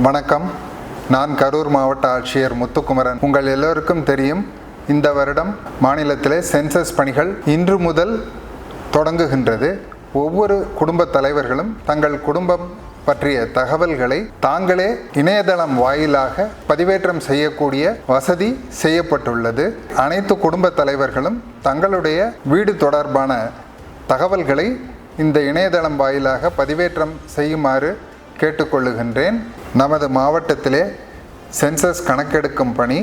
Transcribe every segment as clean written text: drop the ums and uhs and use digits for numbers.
வணக்கம். நான் கரூர் மாவட்ட ஆட்சியர் முத்துக்குமரன். உங்கள் எல்லோருக்கும் தெரியும், இந்த வருடம் மாநிலத்திலே சென்சஸ் பணிகள் இன்று முதல் தொடங்குகின்றது. ஒவ்வொரு குடும்ப தலைவர்களும் தங்கள் குடும்பம் பற்றிய தகவல்களை தாங்களே இணையதளம் வாயிலாக பதிவேற்றம் செய்யக்கூடிய வசதி செய்யப்பட்டுள்ளது. அனைத்து குடும்ப தலைவர்களும் தங்களுடைய வீடு தொடர்பான தகவல்களை இந்த இணையதளம் வாயிலாக பதிவேற்றம் செய்யுமாறு கேட்டுக்கொள்ளுகின்றேன். நமது மாவட்டத்திலே சென்சஸ் கணக்கெடுக்கும் பணி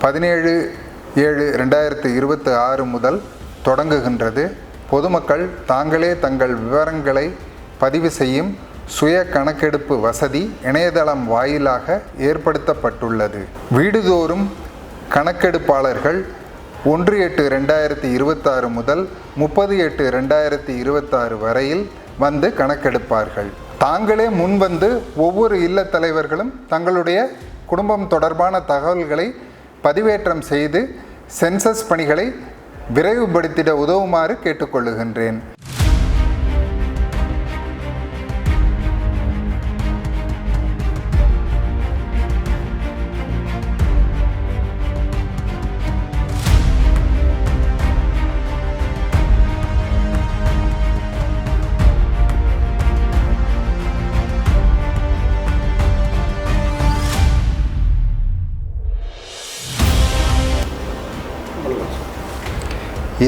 17/7/2026 முதல் தொடங்குகின்றது. பொதுமக்கள் தாங்களே தங்கள் விவரங்களை பதிவு செய்யும் சுய கணக்கெடுப்பு வசதி இணையதளம் வாயிலாக ஏற்படுத்தப்பட்டுள்ளது. வீடுதோறும் கணக்கெடுப்பாளர்கள் 1/8/2026 முதல் 30/8/2026 வரையில் வந்து கணக்கெடுப்பார்கள். தாங்களே முன்வந்து ஒவ்வொரு இல்ல தலைவர்களும் தங்களுடைய குடும்பம் தொடர்பான தகவல்களை பதிவேற்றம் செய்து சென்சஸ் பணிகளை விரைவுபடுத்திட உதவுமாறு கேட்டுக்கொள்ளுகின்றேன்.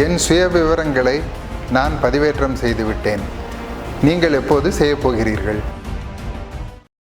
என் சுய விவரங்களை நான் பதிவேற்றம் செய்துவிட்டேன். நீங்கள் எப்போது செய்யப்போகிறீர்கள்?